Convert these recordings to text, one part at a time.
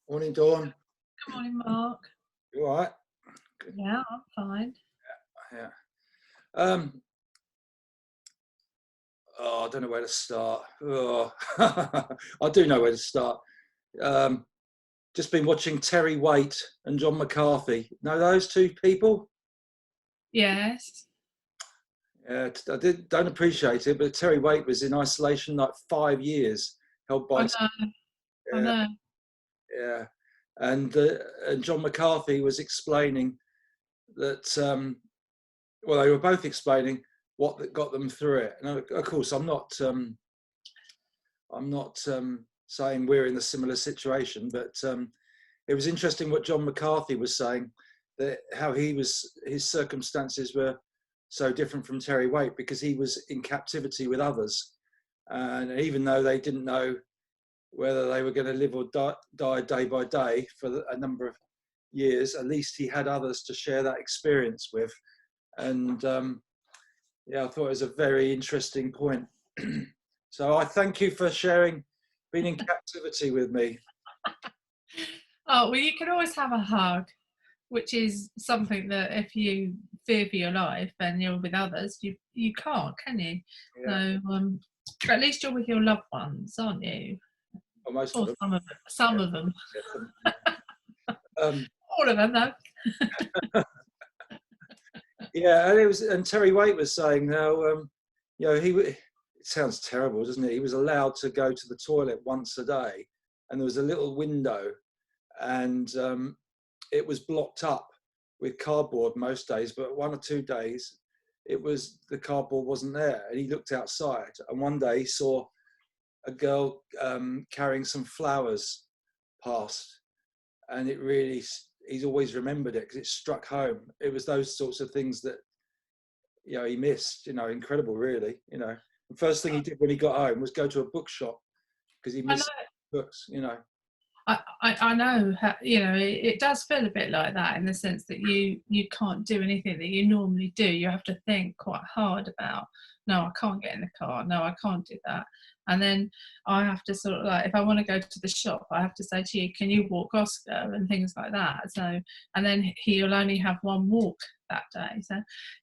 Morning, Dawn. Good morning, Mark. You all right? Good. Yeah, I'm fine. Yeah. Um, I don't know where to start. Oh. I do know where to start. Um, just been watching Terry Waite and John McCarthy. Know those two people? Yes, Yeah, don't appreciate it, but Terry Waite was in isolation like 5 years, held I by. know, I Yeah, know. yeah. And John McCarthy was explaining that. Well, they were both explaining what that got them through it. And of course, I'm not saying we're in a similar situation, but it was interesting what John McCarthy was saying, that how his circumstances were so different from Terry Waite because he was in captivity with others, and even though they didn't know whether they were going to live or die day by day for a number of years, at least he had others to share that experience with. And yeah, I thought it was a very interesting point. So I thank you for sharing being in captivity with me. Oh, well, you can always have a hug, which is something that if you fear for your life and you're with others, you can't, can you? Yeah, So, at least you're with your loved ones, aren't you? or most of Or them. some of them. Some of them. Yeah, um, All of them, though. yeah, and Terry Waite was saying how it sounds terrible, doesn't it? He was allowed to go to the toilet once a day, and there was a little window, and it was blocked up with cardboard most days, but 1 or 2 days the cardboard wasn't there, and he looked outside, and one day he saw a girl carrying some flowers past, and he's always remembered it because it struck home. It was those sorts of things that he missed. Incredible, really. The first thing he did when he got home was go to a bookshop because he I know. missed books. I know, it does feel a bit like that in the sense that you can't do anything that you normally do. You have to think quite hard about, no, I can't get in the car, no, I can't do that. And then I have to sort of like, if I want to go to the shop, I have to say to you, can you walk Oscar and things like that. So, and then he'll only have one walk that day. So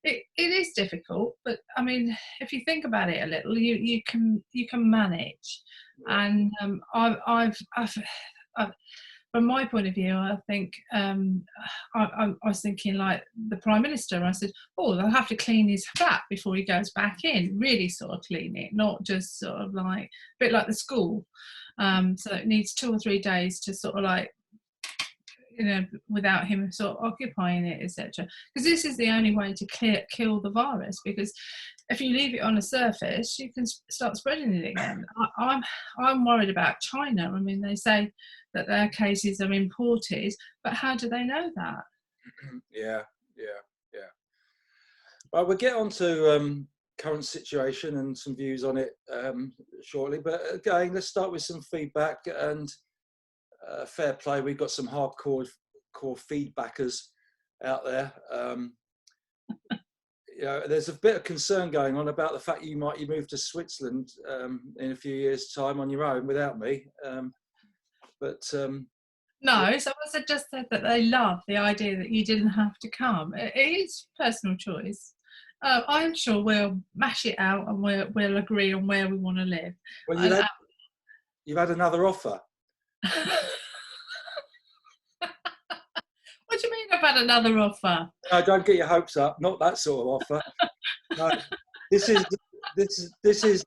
it is difficult, but I mean, if you think about it a little, you can manage. Yeah. And I've from my point of view, I think I was thinking like the Prime Minister. I said, oh, they'll have to clean his flat before he goes back in. Really sort of clean it, not just sort of like a bit like the school. So it needs 2 or 3 days to sort of like, without him sort of occupying it, etc. Because this is the only way to kill the virus. Because if you leave it on a surface, you can start spreading it again. I'm worried about China. I mean, they say that their cases are imported, but how do they know that? Yeah, yeah, yeah. Well, we'll get on to current situation and some views on it shortly. But again, let's start with some feedback and fair play. We've got some hardcore core feedbackers out there. There's a bit of concern going on about the fact you move to Switzerland in a few years' time on your own without me. No, someone just said that they love the idea that you didn't have to come. It is personal choice. I'm sure we'll mash it out and we'll agree on where we want to live. Well, And, you've had another offer. what do you mean I've had another offer? No, don't get your hopes up. Not that sort of offer. No, this is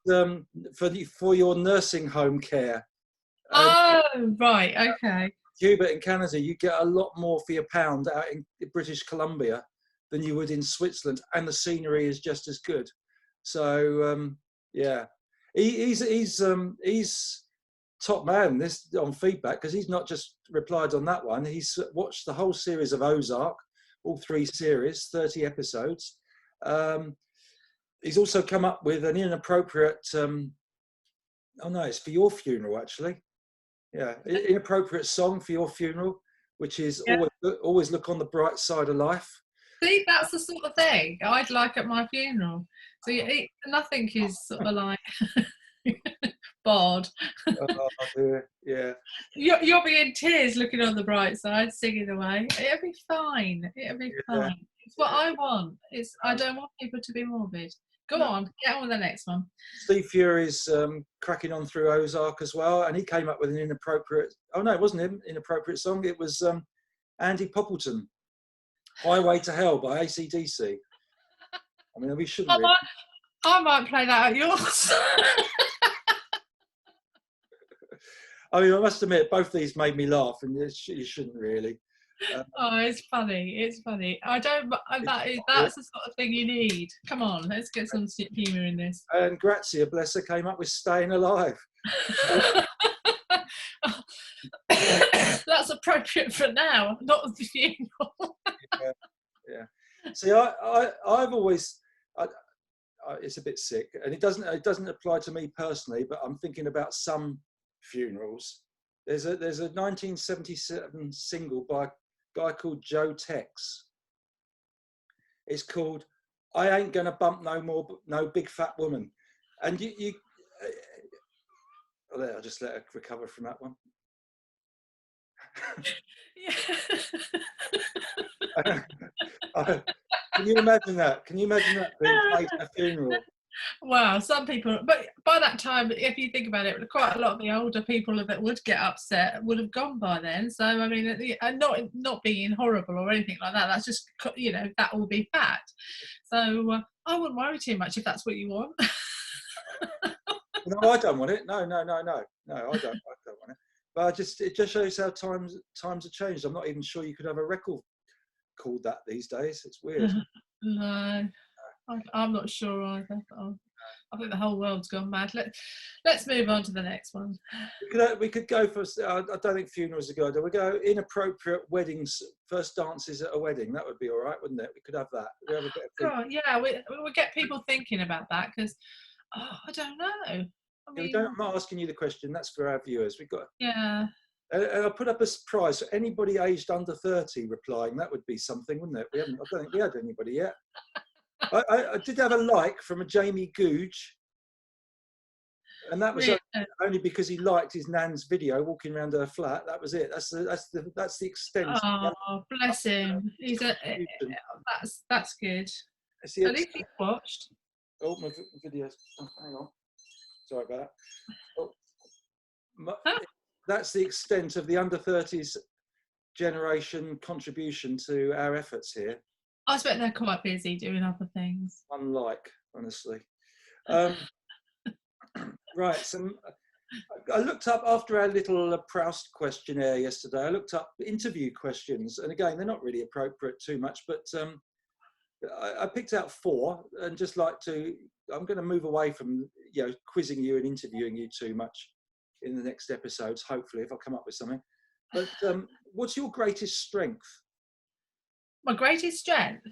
for your nursing home care. Oh, right, okay. Cuba and Canada, you get a lot more for your pound out in British Columbia than you would in Switzerland, and the scenery is just as good. So yeah, he's top man this on feedback because he's not just replied on that one. He's watched the whole series of Ozark, all 3 series, 30 episodes. He's also come up with an inappropriate. Oh no, it's for your funeral actually. Yeah, inappropriate song for your funeral, which is Yeah. always look on the bright side of life. See, that's the sort of thing I'd like at my funeral. So nothing is sort of like bod. Oh dear, yeah. You'll be in tears looking on the bright side, singing away. It'll be fine. It'll be Yeah, fine. It's what yeah. I want. I Um, don't want people to be morbid. Go no. on, get on with the next one. Steve Fury's cracking on through Ozark as well, and he came up with an inappropriate. Oh no, it wasn't him. Inappropriate song. It was Andy Poppleton, "Highway to Hell" by AC/DC. I mean, we shouldn't really. I might play that at yours. I mean, I must admit, both these made me laugh, and you shouldn't really. Oh, it's funny. It's funny. I don't. That's the sort of thing you need. Come on, let's get some humour in this. And Grazia, bless her, came up with "Staying Alive." That's appropriate for now, not the funeral. Yeah. See, I've always. It's a bit sick, and it doesn't apply to me personally, but I'm thinking about some funerals. There's a 1977 single by a guy called Joe Tex. It's called "I Ain't Gonna Bump No Big Fat Woman," and I'll just let her recover from that one. Can you imagine that? Can you imagine that being played at a funeral? Wow, some people, but by that time, if you think about it, quite a lot of the older people that would get upset would have gone by then. So I mean, not being horrible or anything like that. That's just, that will be fact. So I wouldn't worry too much if that's what you want. No, I don't want it. No, I don't want it. But it just shows how times have changed. I'm not even sure you could have a record called that these days. It's weird. No, I'm not sure either. I think the whole world's gone mad. Let's move on to the next one. We could go for. I don't think funerals are good. We go inappropriate weddings, first dances at a wedding. That would be all right, wouldn't it? We could have that. We have a bit of God, yeah, we get people thinking about that because I don't know. I mean, I'm not asking you the question. That's for our viewers. We've got. Yeah. And I'll put up a prize for anybody aged under 30 replying. That would be something, wouldn't it? I don't think we had anybody yet. I did have a like from a Jamie Googe, and that was only because he liked his nan's video walking around her flat. That was it. That's the extent. Oh, bless him. That's good. At least he watched. Oh, my videos. Oh, hang on. Sorry about that. Oh, that's the extent of the under 30s generation contribution to our efforts here. I expect they're quite busy doing other things. Unlike, honestly. Right, I looked up after our little Proust questionnaire yesterday. I looked up interview questions, and again, they're not really appropriate too much, but I picked out 4, and just like to. I'm going to move away from quizzing you and interviewing you too much in the next episodes. Hopefully, if I come up with something. But what's your greatest strength? My greatest strength,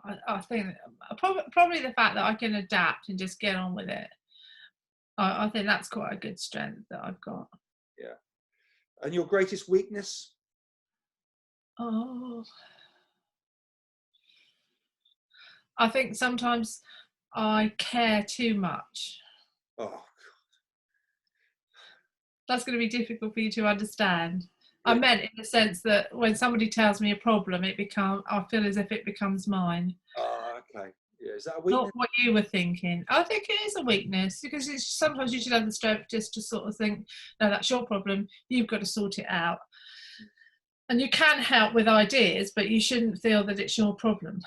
I think, probably the fact that I can adapt and just get on with it. I think that's quite a good strength that I've got. Yeah. And your greatest weakness? Oh, I think sometimes I care too much. Oh, God. That's going to be difficult for you to understand. I meant in the sense that when somebody tells me a problem, I feel as if it becomes mine. Oh, okay. Yeah, is that a weakness? Not what you were thinking. I think it is a weakness because sometimes you should have the strength just to sort of think, no, that's your problem. You've got to sort it out. And you can help with ideas, but you shouldn't feel that it's your problem.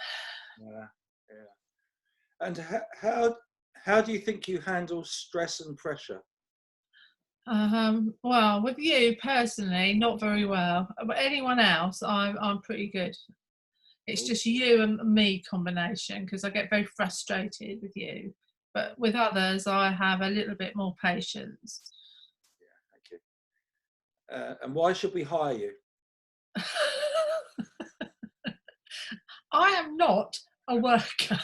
Yeah. And how do you think you handle stress and pressure? Well, with you personally, not very well. But anyone else, I'm pretty good. It's just you and me combination because I get very frustrated with you. But with others, I have a little bit more patience. Yeah, thank you. And why should we hire you? I am not a worker.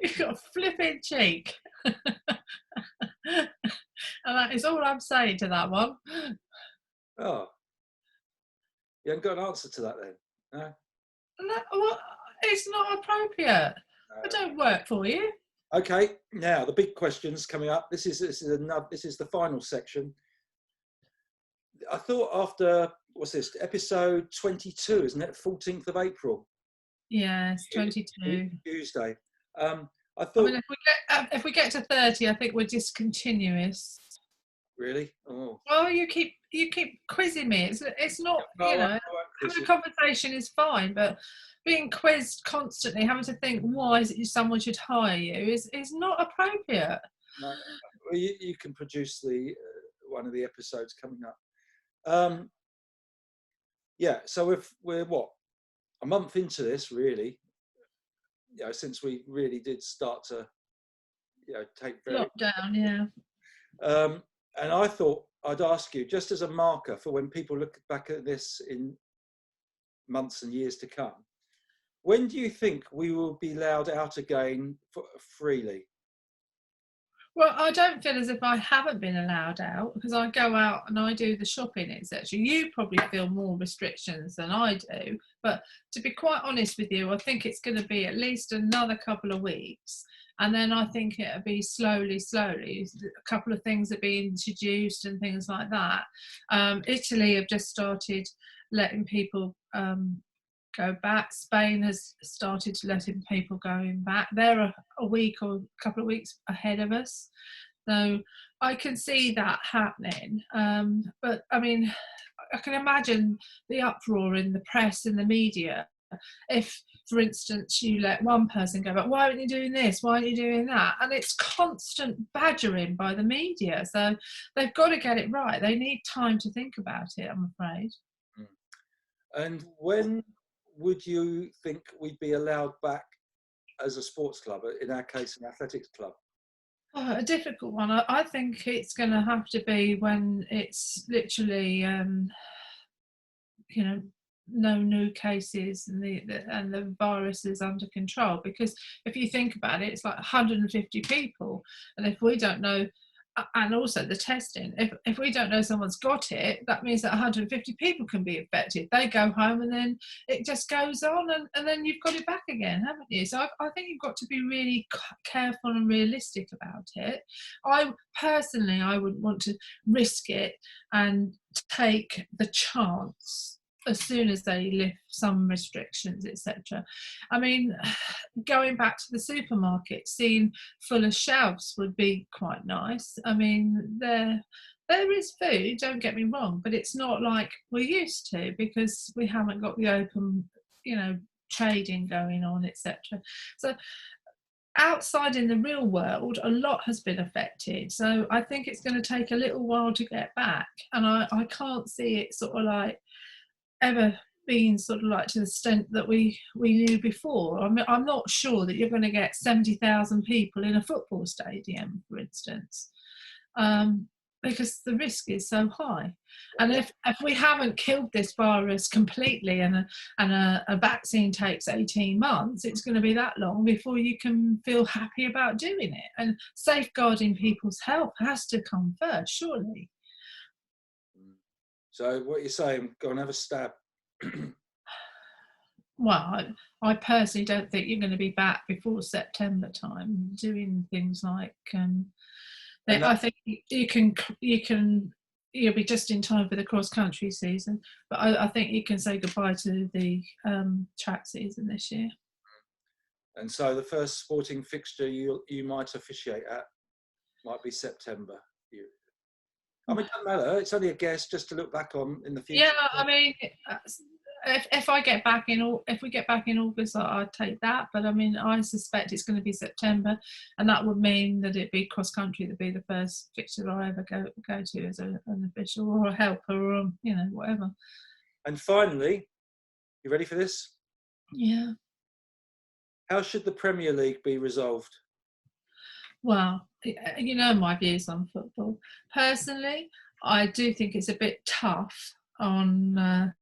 You've got a flipping cheek. And that is all I'm saying to that one. Oh. You haven't got an answer to that then? No? No, well, it's not appropriate. I don't work for you. Okay, now the big questions coming up. This is the final section. I thought after, what's this, episode 22, isn't it? 14th of April. Yes, 22. Tuesday. I I mean, thought, if we get to 30, I think we're discontinuous. really? Oh. Well, you keep quizzing me. It's not, No, you I know, won't quiz having a you. conversation is fine, but being quizzed constantly, having to think why is it someone should hire you is not appropriate. No, well, you can produce the one of the episodes coming up. Yeah, so if we're what, a month into this, really, you know, since we really did start to, you know, take very. Lockdown, yeah. And I thought I'd ask you, just as a marker for when people look back at this in months and years to come, when do you think we will be allowed out again freely? Well, I don't feel as if I haven't been allowed out because I go out and I do the shopping, etc. You probably feel more restrictions than I do, but to be quite honest with you, I think it's going to be at least another couple of weeks, and then I think it'll be slowly. A couple of things are being introduced and things like that. Italy have just started letting people go back. Spain has started letting people going back. They're a week or a couple of weeks ahead of us. So I can see that happening. But I mean, I can imagine the uproar in the press and the media if, for instance, you let one person go, but why aren't you doing this? Why aren't you doing that? And it's constant badgering by the media. So they've got to get it right. They need time to think about it, I'm afraid. And when would you think we'd be allowed back as a sports club, in our case, an athletics club? Oh, a difficult one. I think it's going to have to be when it's literally, you know, no new cases and the virus is under control. Because if you think about it, it's like 150 people, and if we don't know, and also the testing, if we don't know someone's got it, that means that 150 people can be affected. They go home and then it just goes on, and then you've got it back again, haven't you? So I think you've got to be really careful and realistic about it. I personally, I wouldn't want to risk it and take the chance as soon as they lift some restrictions, etc. I mean, going back to the supermarket, seeing fuller shelves would be quite nice. I mean, there is food, don't get me wrong, but it's not like we're used to because we haven't got the open, you know, trading going on, etc. So outside in the real world, a lot has been affected. So I think it's going to take a little while to get back. And I can't see it sort of like ever been sort of like to the extent that we knew before. I'm not sure that you're going to get 70,000 people in a football stadium, for instance, because the risk is so high. And if we haven't killed this virus completely and a vaccine takes 18 months, it's going to be that long before you can feel happy about doing it. And safeguarding people's health has to come first, surely. So what you're saying, go and have a stab. Well, I personally don't think you're going to be back before September time doing things like. I think you'll be just in time for the cross country season, but I think you can say goodbye to the track season this year. And so the first sporting fixture you might officiate at might be September. I mean, it doesn't matter. It's only a guess, just to look back on in the future. Yeah, I mean, if we get back in August, I'd take that. But I mean, I suspect it's going to be September, and that would mean that it'd be cross country. That'd be the first fixture I ever go to as an official or a helper or you know, whatever. And finally, you ready for this? Yeah. How should the Premier League be resolved? Well, you know my views on football. Personally, I do think it's a bit tough on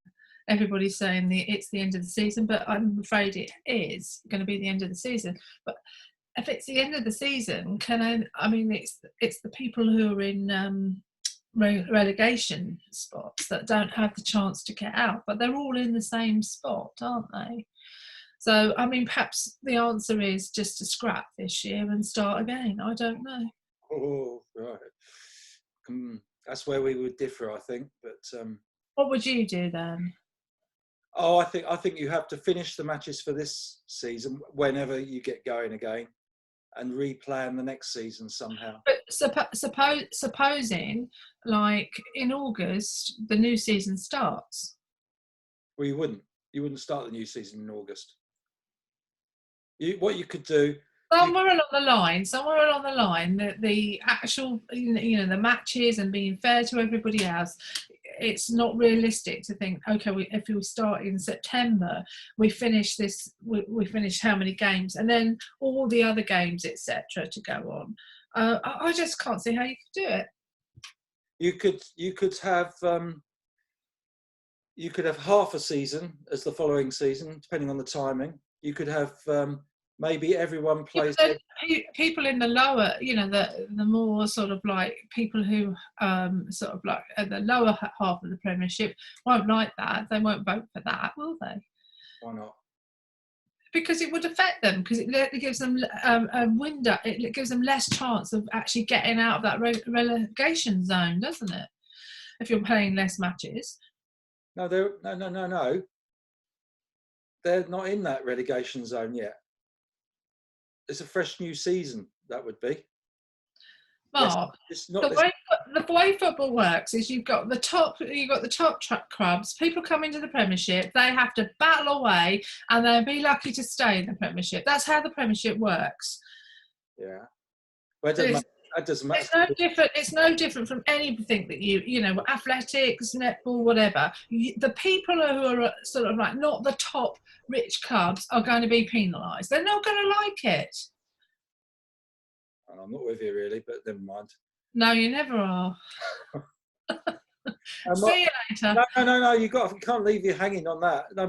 everybody saying it's the end of the season, but I'm afraid it is going to be the end of the season. But if it's the end of the season, I mean, it's the people who are in relegation spots that don't have the chance to get out, but they're all in the same spot, aren't they? So, I mean, perhaps the answer is just to scrap this year and start again. I don't know. Oh, right. That's where we would differ, I think. But What would you do then? oh, I think you have to finish the matches for this season whenever you get going again, and replan the next season somehow. But supposing, like in August, the new season starts. Well, you wouldn't start the new season in August. What you could do. Somewhere along the line, the actual, the matches and being fair to everybody else, it's not realistic to think, okay, if we start in September, we finish this, we finish how many games, and then all the other games, etc., to go on. I just can't see how you could do it. You could have half a season as the following season, depending on the timing. You could have maybe everyone plays. People in the lower, the more sort of like people who sort of like at the lower half of the Premiership won't like that. They won't vote for that, will they? Why not? Because it would affect them. Because it gives them a window. It gives them less chance of actually getting out of that relegation zone, doesn't it? If you're playing less matches. No. They're not in that relegation zone yet. It's a fresh new season. That would be. Mark, yes, not the way football works is you've got the top clubs. People come into the Premiership. They have to battle away, and they'll be lucky to stay in the Premiership. That's how the Premiership works. Yeah, but that doesn't matter. It's no different from anything that you know, athletics, netball, whatever. The people who are sort of like not the top rich clubs are going to be penalised. They're not going to like it. I'm not with you really, but never mind. No, you never are. See you later. No. You can't leave you hanging on that. No,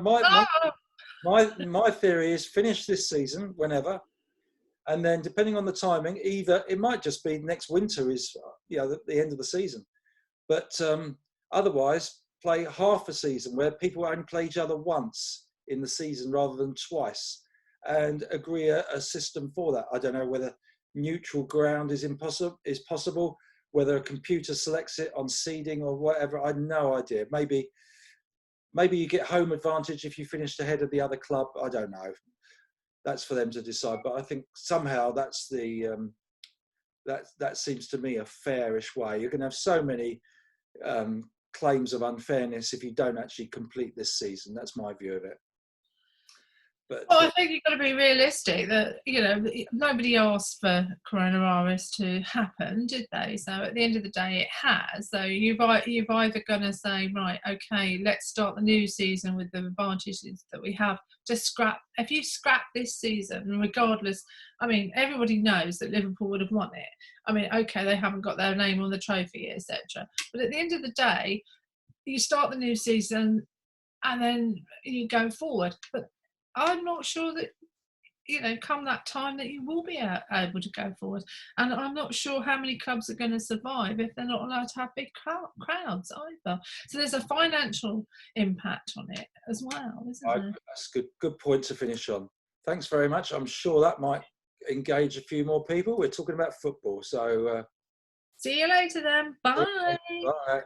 my theory is finish this season whenever, and then depending on the timing, either it might just be next winter is the end of the season, but otherwise play half a season where people only play each other once in the season rather than twice, and agree a system for that. I don't know whether neutral ground is possible, whether a computer selects it on seeding or whatever. I have no idea. Maybe you get home advantage if you finished ahead of the other club. I don't know. That's for them to decide. But I think somehow that's the that seems to me a fairish way. You're going to have so many claims of unfairness if you don't actually complete this season. That's my view of it. But, well, I think you've got to be realistic that, nobody asked for coronavirus to happen, did they? So at the end of the day, it has. So you've either going to say, right, okay, let's start the new season with the advantages that we have. If you scrap this season, regardless, I mean, everybody knows that Liverpool would have won it. I mean, okay, they haven't got their name on the trophy, etc. But at the end of the day, you start the new season and then you go forward. But I'm not sure that, come that time that you will be able to go forward. And I'm not sure how many clubs are going to survive if they're not allowed to have big crowds either. So there's a financial impact on it as well, isn't there? That's a good point to finish on. Thanks very much. I'm sure that might engage a few more people. We're talking about football. So see you later then. Bye. Bye.